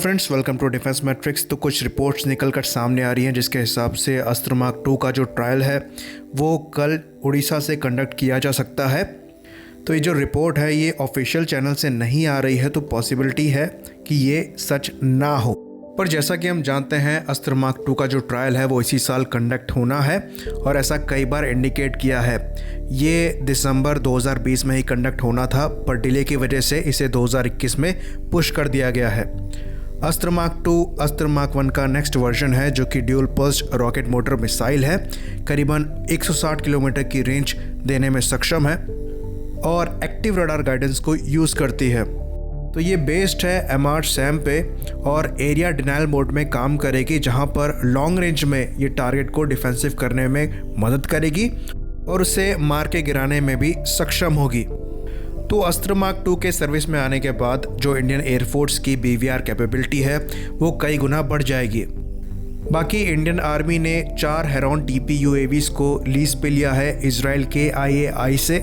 Hello friends, welcome to Defence Matrix. तो कुछ reports निकल कर सामने आ रही हैं जिसके हिसाब से अस्त्र मार्क 2 का जो ट्रायल है वो कल उड़ीसा से कंडक्ट किया जा सकता है। तो ये जो रिपोर्ट है ये ऑफिशियल चैनल से नहीं आ रही है, तो पॉसिबिलिटी है कि ये सच ना हो। पर जैसा कि हम जानते हैं अस्त्र मार्क 2 का जो ट्रायल है वो इसी साल कंडक्ट होना है और ऐसा कई बार इंडिकेट किया है। ये दिसंबर 2020 में ही कंडक्ट होना था, पर डिले की वजह से इसे 2021 में पुश कर दिया गया है। अस्त्र मार्क 2 अस्त्र मार्क 1 का नेक्स्ट वर्जन है जो कि dual pulse rocket motor missile है। करीबन 160 किलोमीटर की रेंज देने में सक्षम है और एक्टिव रडार गाइडेंस को यूज़ करती है। तो ये बेस्ड है MR-SAM पे और एरिया डिनाइल मोड में काम करेगी, जहां पर लॉन्ग रेंज में ये टारगेट को डिफेंसिव करने में मदद करेगी और उसे मार के गिराने में भी सक्षम होगी। तो अस्त्र मार्क 2 के सर्विस में आने के बाद जो इंडियन एयरफोर्स की BVR कैपेबिलिटी है वो कई गुना बढ़ जाएगी। बाकी इंडियन आर्मी ने 4 हेरॉन TP UAVs को लीज पे लिया है इजराइल के IAI से।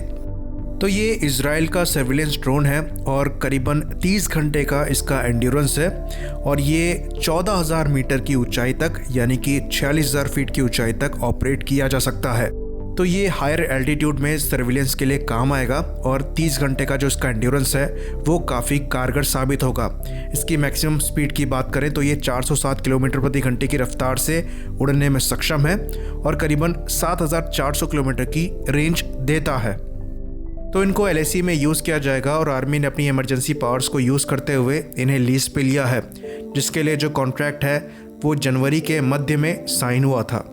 तो ये इजराइल का सर्विलेंस ड्रोन है और करीबन 30 घंटे का इसका एंड्योरेंस है और ये 14,000 मीटर की ऊंचाई तक यानी कि 46,000 फीट की ऊंचाई तक ऑपरेट किया जा सकता है। तो ये हायर एल्टीट्यूड में सर्विलेंस के लिए काम आएगा और 30 घंटे का जो इसका एंड्योरेंस है वो काफ़ी कारगर साबित होगा। इसकी मैक्सिमम स्पीड की बात करें तो ये 407 किलोमीटर प्रति घंटे की रफ्तार से उड़ने में सक्षम है और करीबन 7,400 किलोमीटर की रेंज देता है। तो इनको LAC में यूज़ किया जाएगा और आर्मी ने अपनी इमरजेंसी पावर्स को यूज़ करते हुए इन्हें लीज पे लिया है, जिसके लिए जो कॉन्ट्रैक्ट है वो जनवरी के मध्य में साइन हुआ था।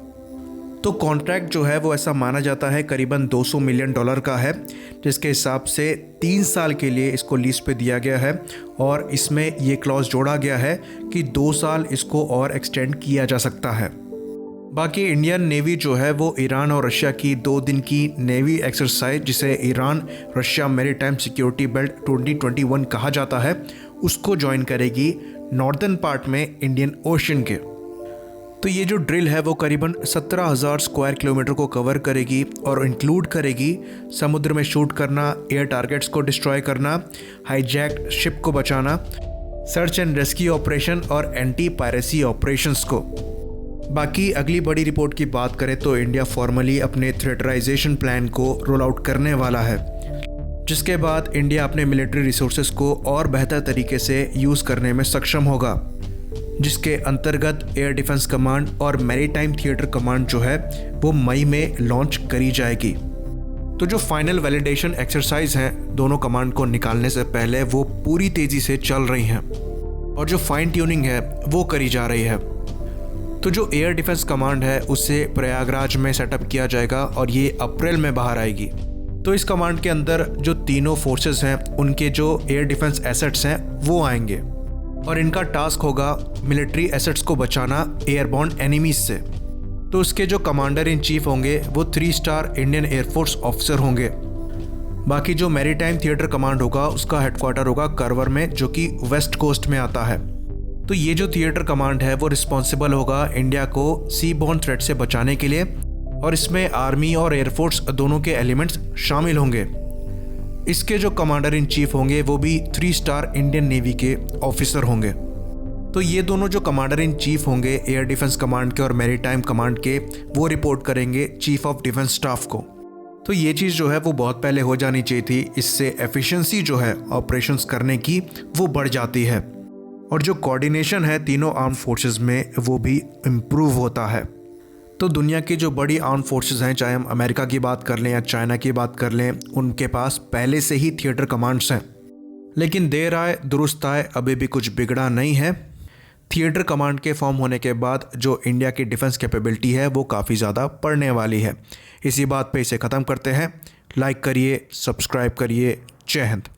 तो कॉन्ट्रैक्ट जो है वो ऐसा माना जाता है करीबन $200 मिलियन का है, जिसके हिसाब से 3 साल के लिए इसको लीज पे दिया गया है और इसमें ये क्लॉज जोड़ा गया है कि 2 साल इसको और एक्सटेंड किया जा सकता है। बाकी इंडियन नेवी जो है वो ईरान और रशिया की 2 दिन की नेवी एक्सरसाइज, जिसे Iran Russia maritime security belt 2021 कहा जाता है, उसको ज्वाइन करेगी नॉर्दर्न पार्ट में इंडियन ओशन के। तो ये जो ड्रिल है वो करीबन 17,000 स्क्वायर किलोमीटर को कवर करेगी और इंक्लूड करेगी समुद्र में शूट करना, एयर टारगेट्स को डिस्ट्रॉय करना, हाईजैक्ड शिप को बचाना, सर्च एंड रेस्क्यू ऑपरेशन और एंटी पायरेसी ऑपरेशंस को। बाकी अगली बड़ी रिपोर्ट की बात करें तो इंडिया फॉर्मली अपने थ्रेटराइजेशन प्लान को रोल आउट करने वाला है, जिसके बाद इंडिया अपने मिलिट्री रिसोर्सेज को और बेहतर तरीके से यूज़ करने में सक्षम होगा, जिसके अंतर्गत एयर डिफेंस कमांड और मैरीटाइम थिएटर कमांड जो है वो मई में लॉन्च करी जाएगी। तो जो फाइनल वैलिडेशन एक्सरसाइज हैं दोनों कमांड को निकालने से पहले वो पूरी तेज़ी से चल रही हैं और जो फाइन ट्यूनिंग है वो करी जा रही है। तो जो एयर डिफेंस कमांड है उसे प्रयागराज में सेटअप किया जाएगा और ये अप्रैल में बाहर आएगी। तो इस कमांड के अंदर जो तीनों फोर्सेस हैं उनके जो एयर डिफेंस एसेट्स हैं वो आएंगे और इनका टास्क होगा मिलिट्री एसेट्स को बचाना एयरबॉर्न एनिमीज से। तो उसके जो कमांडर इन चीफ होंगे वो 3 स्टार इंडियन एयरफोर्स ऑफिसर होंगे। बाकी जो मैरीटाइम थिएटर कमांड होगा उसका हेडक्वार्टर होगा करवर में, जो कि वेस्ट कोस्ट में आता है। तो ये जो थिएटर कमांड है वो रिस्पॉन्सिबल होगा इंडिया को सी बॉर्न थ्रेट से बचाने के लिए और इसमें आर्मी और एयरफोर्स दोनों के एलिमेंट्स शामिल होंगे। इसके जो कमांडर इन चीफ होंगे वो भी 3 स्टार इंडियन नेवी के ऑफिसर होंगे। तो ये दोनों जो कमांडर इन चीफ होंगे एयर डिफेंस कमांड के और मैरीटाइम कमांड के, वो रिपोर्ट करेंगे चीफ ऑफ डिफेंस स्टाफ को। तो ये चीज़ जो है वो बहुत पहले हो जानी चाहिए थी। इससे एफिशिएंसी जो है ऑपरेशंस करने की वो बढ़ जाती है और जो कोऑर्डिनेशन है तीनों आर्म फोर्सेस में वो भी इम्प्रूव होता है। तो दुनिया की जो बड़ी आर्म फोर्सेस हैं, चाहे हम अमेरिका की बात कर लें या चाइना की बात कर लें, उनके पास पहले से ही थिएटर कमांड्स हैं। लेकिन देर आए दुरुस्त आए, अभी भी कुछ बिगड़ा नहीं है। थिएटर कमांड के फॉर्म होने के बाद जो इंडिया की डिफेंस कैपेबिलिटी है वो काफ़ी ज़्यादा बढ़ने वाली है। इसी बात पे इसे ख़त्म करते हैं। लाइक करिए, सब्सक्राइब करिए। जय हिंद।